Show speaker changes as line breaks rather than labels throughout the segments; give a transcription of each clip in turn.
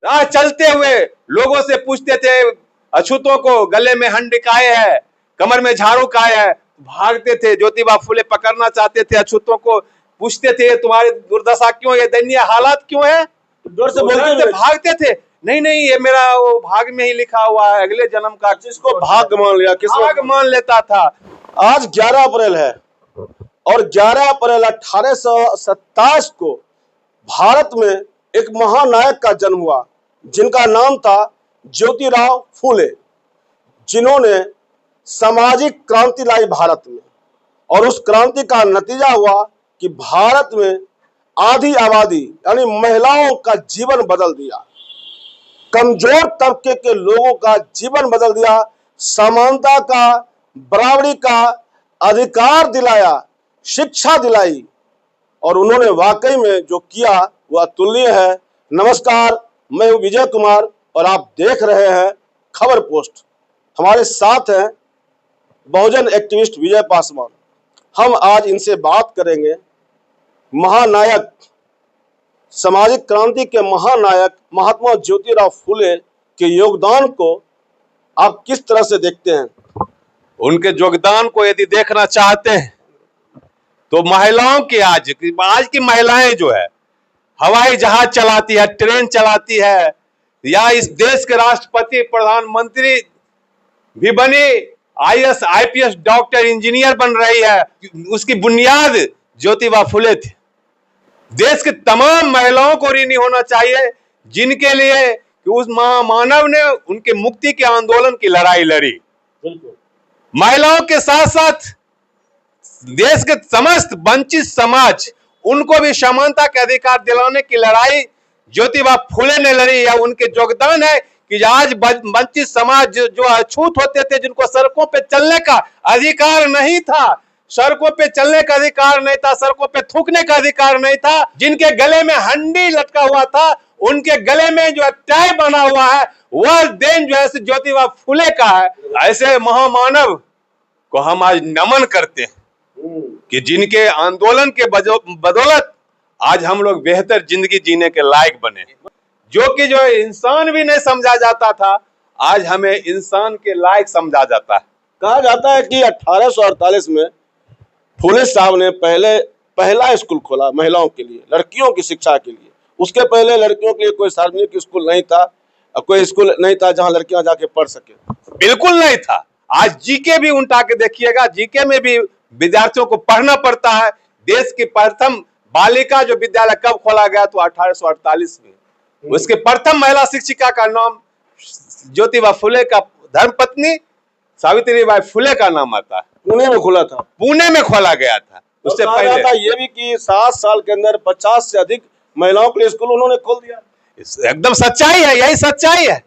राह चलते हुए लोगों से पूछते थे, अछूतों को गले में हंडिकाए है, कमर में झाड़ू काए है, भागते थे। ज्योतिबा फुले पकड़ना चाहते थे अछूतों को, पूछते थे तुम्हारी दुर्दशा क्यों, ये दयनीय हालात क्यों है,
डर से बोलते
भागते थे। नहीं नहीं, ये मेरा वो भाग में ही लिखा हुआ है, अगले जन्म का।
जिसको भाग मान लिया, किसको
भाग मान लेता था।
आज 11 अप्रैल है और 11 अप्रैल 1827 को भारत में एक महानायक का जन्म हुआ, जिनका नाम था ज्योतिराव फूले, जिन्होंने सामाजिक क्रांति लाई भारत में। और उस क्रांति का नतीजा हुआ कि भारत में आधी आबादी यानी महिलाओं का जीवन बदल दिया, कमजोर तबके के लोगों का जीवन बदल दिया, समानता का, बराबरी का अधिकार दिलाया, शिक्षा दिलाई। और उन्होंने वाकई में जो किया वह अतुलनीय है। नमस्कार, मैं हूं विजय कुमार और आप देख रहे हैं खबर पोस्ट। हमारे साथ हैं बहुजन एक्टिविस्ट विजय पासवान। हम आज इनसे बात करेंगे महानायक, सामाजिक क्रांति के महानायक महात्मा ज्योतिराव फूले के योगदान को आप किस तरह से देखते हैं।
उनके योगदान को यदि देखना चाहते हैं तो महिलाओं की आज की महिलाएं जो है हवाई जहाज चलाती है, ट्रेन चलाती है, या इस देश के राष्ट्रपति प्रधानमंत्री भी बनी, आईएएस आईपीएस डॉक्टर इंजीनियर बन रही है, उसकी बुनियाद ज्योतिबा फुले थे। देश के तमाम महिलाओं को ऋणी होना चाहिए जिनके लिए कि उस महामानव ने उनके मुक्ति के आंदोलन की लड़ाई लड़ी। महिलाओं के साथ साथ देश के समस्त वंचित समाज, उनको भी समानता के अधिकार दिलाने की लड़ाई ज्योतिबा फुले ने लड़ी। या उनके योगदान है कि आज वंचित समाज जो अछूत होते थे, जिनको सड़कों पे चलने का अधिकार नहीं था, सड़कों पे चलने का अधिकार नहीं था, सड़कों पे थूकने का अधिकार नहीं था, जिनके गले में हंडी लटका हुआ था, उनके गले में जो टाई बना हुआ है, वह देन जो है ज्योतिबा फुले का है। ऐसे महामानव को हम आज नमन करते हैं कि जिनके आंदोलन के बदौलत आज हम लोग बेहतर जिंदगी जीने के लायक बने। जो इंसान भी नहीं समझा जाता था, आज हमें इंसान के लायक समझा जाता है।
कहा जाता है कि 1848 में फूले साहब ने पहला स्कूल खोला महिलाओं के लिए, लड़कियों की शिक्षा के लिए। उसके पहले लड़कियों के लिए कोई सार्वजनिक स्कूल नहीं था, कोई स्कूल नहीं था जहां लड़कियां जाके पढ़ सके,
बिल्कुल नहीं था। आज जीके भी उल्टा के देखिएगा, जीके में भी विद्यार्थियों को पढ़ना पड़ता है। देश की प्रथम बालिका जो विद्यालय कब खोला गया, तो 1848 में। उसके प्रथम महिला शिक्षिका का नाम ज्योतिबा फुले का धर्मपत्नी सावित्रीबाई फुले का नाम आता है।
पुणे में खुला था,
पुणे में खोला गया था। उससे पहले
था ये भी कि 7 साल के अंदर 50 से अधिक महिलाओं के लिए स्कूल उन्होंने खोल दिया।
एकदम सच्चाई है, यही सच्चाई है।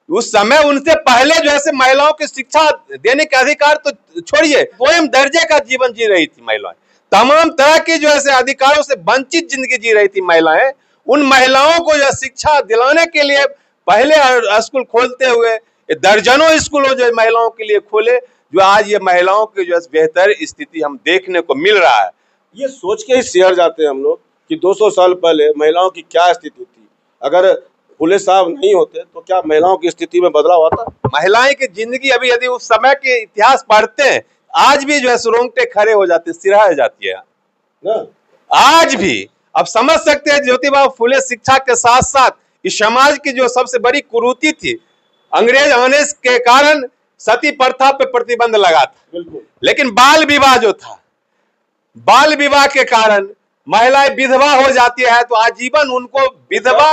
उस समय उनसे पहले जो है महिलाओं की शिक्षा देने के अधिकार तो छोड़िए, स्वयं दर्जे का जीवन जी रही थी महिलाएं। तमाम तरह की जो है अधिकारों से वंचित जिंदगी जी रही थी महिलाएं। उन महिलाओं को जो शिक्षा दिलाने के लिए पहले स्कूल खोलते हुए दर्जनों स्कूलों जो महिलाओं के लिए खोले, जो आज ये महिलाओं की जो बेहतर स्थिति हम देखने को मिल रहा है।
ये सोच के ही शहर जाते हैं हम लोग कि 200 साल पहले महिलाओं की क्या स्थिति थी। अगर फुले साहब नहीं होते तो क्या महिलाओं की स्थिति में बदलाव आता?
महिलाएं की जिंदगी अभी यदि उस समय के इतिहास पढ़ते हैं, आज भी जो है रोंगटे खड़े हो जाते, सिरहा जाती है
ना?
आज भी अब समझ सकते हैं ज्योतिबा फुले शिक्षा के साथ साथ इस समाज की जो सबसे बड़ी कुरीति थी, अंग्रेज आने के कारण सती प्रथा पे प्रतिबंध लगा था। लेकिन बाल विवाह जो था, बाल विवाह के कारण महिलाएं विधवा हो जाती है, तो आजीवन उनको विधवा,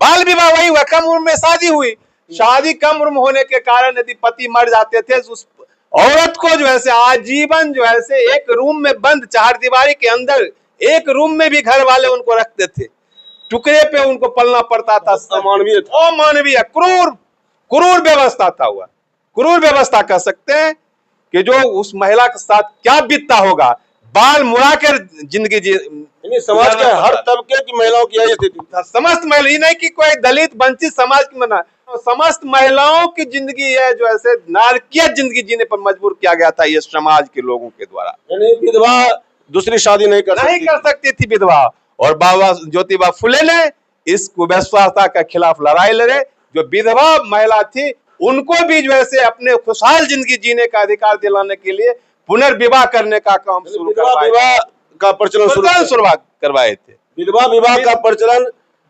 बाल विवाह वही हुआ, कम उम्र में शादी हुई। शादी कम उम्र होने के कारण यदि पति मर जाते थे, उस औरत को जो है आजीवन जो है एक रूम में बंद, चार दीवारी के अंदर एक रूम में भी घर वाले उनको रखते थे, टुकड़े पे उनको पलना पड़ता था। अमानवीय क्रूर व्यवस्था था। हुआ क्रूर व्यवस्था कह सकते हैं कि जो उस महिला के साथ क्या बीतता होगा। बाल मुड़ा कर जिंदगी जी,
समाज के हर तबके की महिलाओं की यही स्थिति,
समस्त महिला, नहीं कि कोई दलित वंचित समाज की मना, समस्त महिलाओं की जिंदगी है जो ऐसे नारकीय जिंदगी जीने पर मजबूर किया गया था ये समाज के लोगों के द्वारा।
विधवा दूसरी शादी नहीं कर सकती थी विधवा।
और बाबा ज्योतिबा फुले ने इस कुव्यवस्था के खिलाफ लड़ाई लड़े। जो विधवा महिला थी उनको भी जो है अपने खुशहाल जिंदगी जीने का अधिकार दिलाने के लिए पुनर्विवाह करने का काम शुरू
विवाह का प्रचलन
शुरुआत करवाए थे।
विधवा विवाह का प्रचलन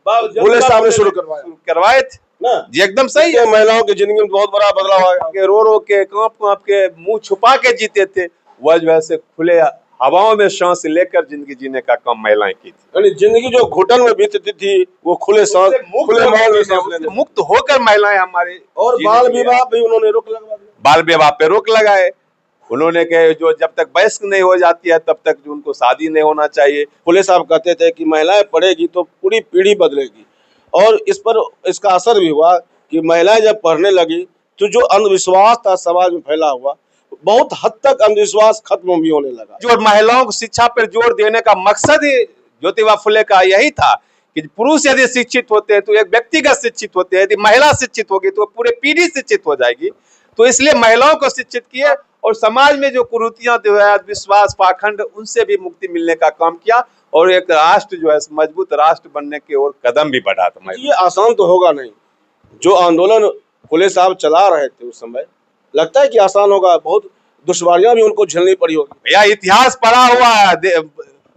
फुले साहब ने शुरू
करवाए थे
ना
जी, एकदम सही है।
महिलाओं की जिंदगी में बहुत बड़ा बदलाव आया।
रो रो के कांप कांप के मुंह छुपा के जीते थे, वह जो है खुले हवाओं में सांस लेकर जिंदगी जीने का काम महिलाएं की थी।
यानी जिंदगी जो घुटन में बीतती थी वो खुले सांस खुले माहौल में सांस लेने
मुक्त होकर महिलाएं हमारे।
और बाल विवाह भी उन्होंने रोक लगा दिया।
बाल विवाह पे रोक लगाए उन्होंने, कहे जो जब तक वयस्क नहीं हो जाती है तब तक जो उनको शादी नहीं होना चाहिए।
फुले साहब कहते थे कि महिलाएं पढ़ेगी तो पूरी पीढ़ी बदलेगी, और इस पर इसका असर भी हुआ कि महिलाएं जब पढ़ने लगी तो जो अंधविश्वास था समाज में फैला हुआ, बहुत हद तक अंधविश्वास खत्म भी होने लगा।
जो महिलाओं को शिक्षा पर जोर देने का मकसद ही ज्योतिबा फुले का यही था कि पुरुष यदि शिक्षित होते हैं तो एक व्यक्तिगत शिक्षित होते हैं, यदि महिला शिक्षित होगी तो पूरे पीढ़ी शिक्षित हो जाएगी। तो इसलिए महिलाओं को शिक्षित किए और समाज में जो कुरीतियां जो है विश्वास पाखंड उनसे भी मुक्ति मिलने का काम किया, और एक राष्ट्र जो है मजबूत राष्ट्र बनने की ओर कदम भी बढ़ा था।
ये आसान तो होगा नहीं, जो आंदोलन फुले साहब चला रहे थे उस समय, लगता है कि आसान होगा? बहुत दुश्वारियां भी उनको झेलनी पड़ी होगी।
भैया इतिहास पढ़ा हुआ है,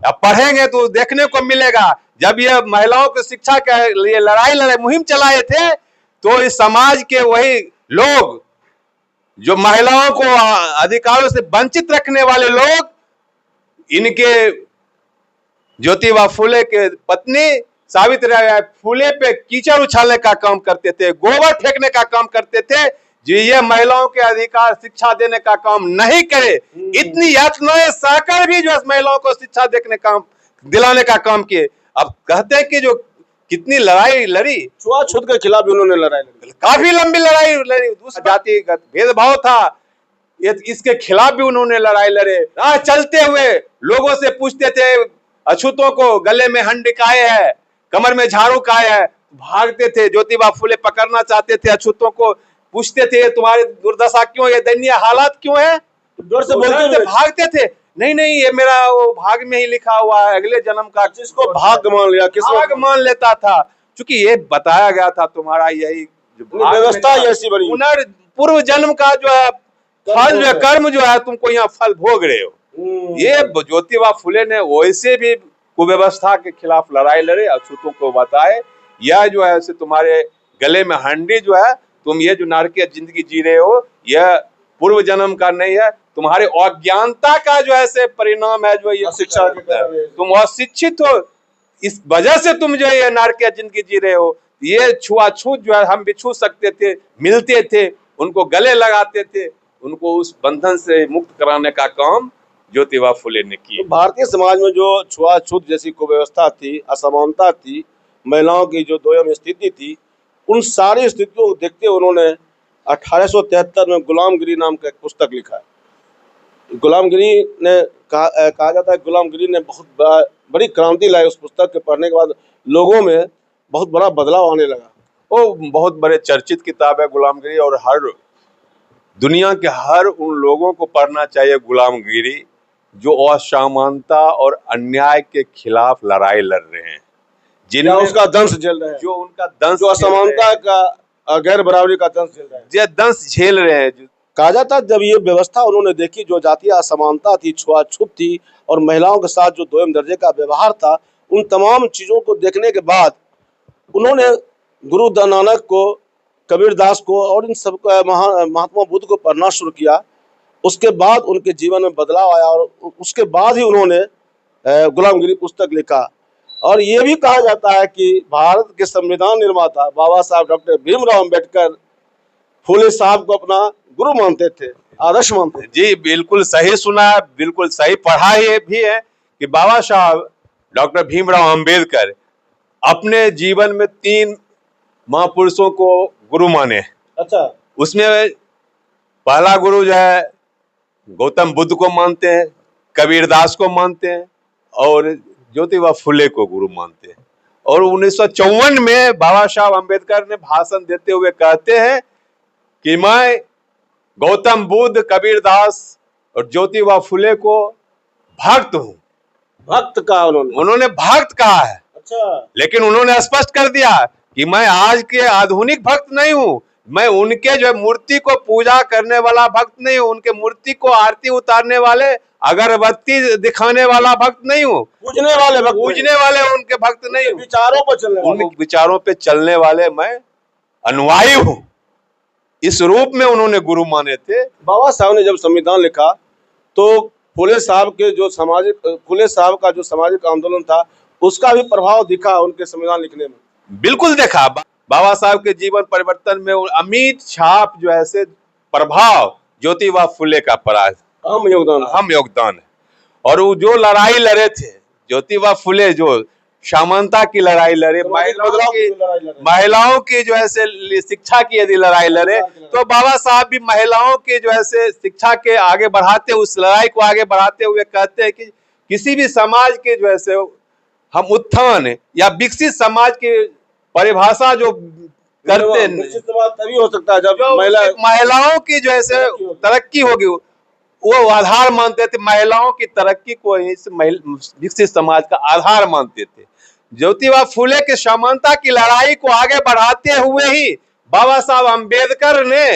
पढ़ेंगे तो देखने को मिलेगा। जब ये महिलाओं की शिक्षा के लिए लड़ाई मुहिम चलाए थे तो इस समाज के वही लोग जो महिलाओं को अधिकारों से वंचित रखने वाले लोग, इनके ज्योतिबा फुले के पत्नी सावित्रीबाई फुले पे कीचड़ उछालने का काम करते थे, गोबर फेंकने का काम करते थे। जो ये महिलाओं के अधिकार शिक्षा देने का काम नहीं करे, इतनी यातनाएं सहकर भी जो महिलाओं को शिक्षा देने का दिलाने का काम किए। अब कहते हैं कि जो कितनी लड़ाई लड़ी,
छुआछूत के खिलाफ भी उन्होंने लड़ाई लड़ी,
काफी लंबी लड़ाई लड़ी। जातिगत भेदभाव था, इसके खिलाफ भी उन्होंने लड़ाई लड़े। राह चलते हुए लोगों से पूछते थे, अछूतों को गले में हंडी काहे है, कमर में झाड़ू काहे है, भागते थे। ज्योतिबा फुले पकड़ना चाहते थे अछूतों को, पूछते थे तुम्हारी दुर्दशा क्यों, ये दयनीय हालात क्यों है,
डर से बोलते थे,
भागते थे। नहीं नहीं, ये मेरा वो भाग में ही लिखा हुआ है, अगले जन्म का।
जिसको भाग मान लिया,
भाग मान लेता था, क्योंकि ये बताया गया था तुम्हारा यही
व्यवस्था ऐसी बनी,
पूर्व जन्म का जो है फल जो कर्म जो है तुमको यहाँ फल भोग रहे हो। ये ज्योतिबा फुले ने वैसे भी कुव्यवस्था के खिलाफ लड़ाई लड़े, अछूतों को बताए यह जो है तुम्हारे गले में हंडी जो है, तुम ये जो नारकीय जिंदगी जी रहे हो यह पूर्व जन्म का नहीं है, तुम्हारे अज्ञानता का जो है परिणाम है। जो ये
शिक्षा
तुम अशिक्षित हो, इस वजह से तुम जो है नारकीय जिंदगी जी रहे हो। ये छुआछूत जो है हम भी छू सकते थे, मिलते थे, उनको गले लगाते थे, उनको उस बंधन से मुक्त कराने का काम ज्योतिबा फुले ने किया।
तो भारतीय समाज में जो छुआछूत जैसी कुव्यवस्था थी, असमानता थी, महिलाओं की जो दोयम स्थिति थी, उन सारी स्थितियों को देखते हुए उन्होंने 1873 में गुलामगिरी नाम का एक पुस्तक लिखा है। गुलामगिरी ने कहा जाता है गुलामगिरी ने बहुत बड़ी क्रांति लाई। उस पुस्तक के पढ़ने के बाद लोगों में बहुत बड़ा बदलाव आने लगा।
वो बहुत बड़े चर्चित किताब है गुलामगिरी, और हर दुनिया के हर उन लोगों को पढ़ना चाहिए गुलामगिरी जो असमानता और अन्याय के खिलाफ लड़ाई लड़ रहे हैं,
जिन्हें उसका दंश झेल रहे हैं,
जो उनका दंश,
जो असमानता का गैर बराबरी का दंश झेल रहे हैं,
जो दंश झेल रहे हैं।
कहा जाता जब ये व्यवस्था उन्होंने देखी, जो जातीय असमानता थी, छुआछूत थी, और महिलाओं के साथ जो दोयम दर्जे का व्यवहार था, उन तमाम चीजों को देखने के बाद उन्होंने गुरु नानक को, कबीर दास को और इन सब महात्मा बुद्ध को पढ़ना शुरू किया। उसके बाद उनके जीवन में बदलाव आया, और उसके बाद ही उन्होंने गुलामगिरी पुस्तक लिखा। और ये भी कहा जाता है कि भारत के संविधान निर्माता बाबा साहब डॉक्टर भीमराव अंबेडकर फुले साहब को अपना गुरु मानते थे, आदर्श मानते थे।
जी बिल्कुल सही सुना है, बिल्कुल सही पढ़ा ये भी है कि बाबा साहब डॉक्टर भीमराव अंबेडकर अपने जीवन में 3 महापुरुषों को गुरु माने।
अच्छा,
उसमें पहला गुरु जो है गौतम बुद्ध को मानते हैं, कबीर दास को मानते हैं, और ज्योतिबा फुले को गुरु मानते हैं। और 1954 में बाबा साहब अंबेडकर ने भाषण देते हुए कहते हैं कि मैं गौतम बुद्ध, कबीर दास और ज्योतिबा फुले को भक्त हूँ।
भक्त कहा उन्होंने
भक्त कहा है।
अच्छा।
लेकिन उन्होंने स्पष्ट कर दिया कि मैं आज के आधुनिक भक्त नहीं हूं, मैं उनके जो मूर्ति को पूजा करने वाला भक्त नहीं हूं, उनके मूर्ति को आरती उतारने वाले अगरबत्ती दिखाने वाला भक्त नहीं हूं,
पूजने वाले भक्त,
पूजने वाले उनके भक्त नहीं हूं,
विचारों पर चलने वाले,
उन विचारों पे चलने वाले मैं अनुयायी हूं। इस रूप में उन्होंने गुरु माने थे।
बाबा साहब ने जब संविधान लिखा तो फुले साहब का जो सामाजिक आंदोलन था उसका भी प्रभाव दिखा उनके संविधान लिखने में।
बिल्कुल देखा। बाबा साहब के जीवन परिवर्तन में अमिट छाप जो है से प्रभाव ज्योतिबा फुले का पड़ा
अहम योगदान
है। और वो जो लड़ाई लड़े थे ज्योतिबा फुले, जो समानता की लड़ाई लड़े, महिलाओं की जो है से शिक्षा की यदि लड़ाई लड़े, तो बाबा साहब भी महिलाओं की जो है से शिक्षा के आगे बढ़ाते, उस लड़ाई को आगे बढ़ाते हुए कहते हैं कि किसी भी समाज के जो है से हम उत्थान या विकसित समाज की परिभाषा जो करते हैं,
विकसित समाज तभी हो सकता है जब
महिलाओं की जो है से तरक्की होगी। वो आधार मानते थे, महिलाओं की तरक्की को इस विकसित समाज का आधार मानते थे। ज्योतिबा फुले के समानता की लड़ाई को आगे बढ़ाते हुए ही बाबा साहब अम्बेडकर ने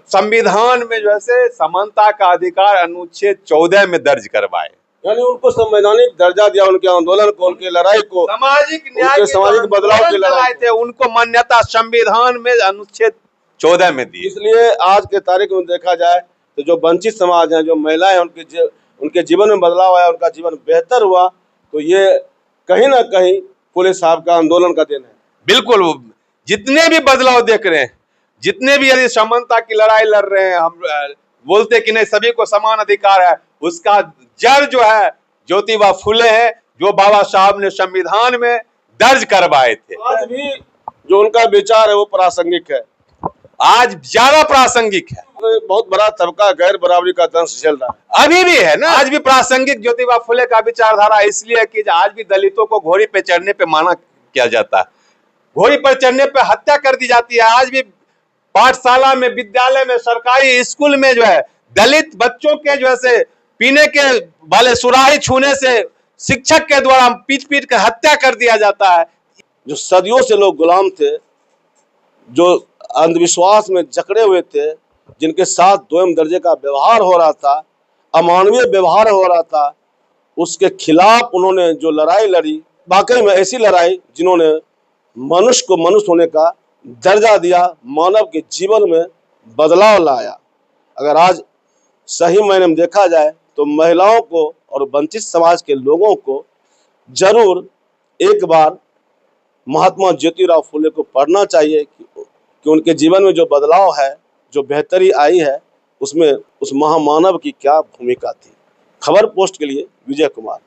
संविधान में जो है समानता का अधिकार अनुच्छेद 14 में दर्ज करवाए,
यानी उनको संवैधानिक दर्जा दिया, उनके आंदोलन को, उनकी लड़ाई को,
सामाजिक न्याय,
सामाजिक बदलाव की लड़ाई
थे, उनको मान्यता संविधान में अनुच्छेद 14 में दी।
इसलिए आज के तारीख में देखा जाए तो जो वंचित समाज है, जो महिलाएं, उनके जीवन में बदलाव आया, उनका जीवन बेहतर हुआ, तो ये कहीं ना कहीं फुले साहब का आंदोलन का देन है।
बिल्कुल। जितने भी बदलाव देख रहे हैं, जितने भी यदि समानता की लड़ाई लड़ रहे हैं, हम बोलते कि नहीं सभी को समान अधिकार है, उसका जड़ जो है ज्योतिबा फुले है, जो बाबा साहब ने संविधान में दर्ज करवाए थे।
आज भी जो उनका विचार है वो प्रासंगिक है,
आज ज्यादा प्रासंगिक है।
बहुत बड़ा तबका गैर बराबरी का दंश चल रहा है,
अभी भी है ना, आज भी प्रासंगिक ज्योतिबा फुले का विचारधारा, इसलिए कि आज भी दलितों को घोड़ी पे चढ़ने पे माना किया जाता है, घोड़ी पर चढ़ने पे हत्या कर दी जाती है। आज भी पाठशाला में, विद्यालय में, सरकारी स्कूल में जो है दलित बच्चों के जो है पीने के वाले सुराही छूने से शिक्षक के द्वारा पीट पीट कर हत्या कर दिया जाता है।
जो सदियों से लोग गुलाम थे, जो अंधविश्वास में जकड़े हुए थे, जिनके साथ दोयम दर्जे का व्यवहार हो रहा था, अमानवीय व्यवहार हो रहा था, उसके खिलाफ उन्होंने जो लड़ाई लड़ी, वाकई में ऐसी लड़ाई जिन्होंने मनुष्य को मनुष्य होने का दर्जा दिया, मानव के जीवन में बदलाव लाया। अगर आज सही मायने में देखा जाए तो महिलाओं को और वंचित समाज के लोगों को जरूर एक बार महात्मा ज्योतिराव फुले को पढ़ना चाहिए कि उनके जीवन में जो बदलाव है, जो बेहतरी आई है, उसमें उस महामानव की क्या भूमिका थी। खबर पोस्ट के लिए विजय कुमार।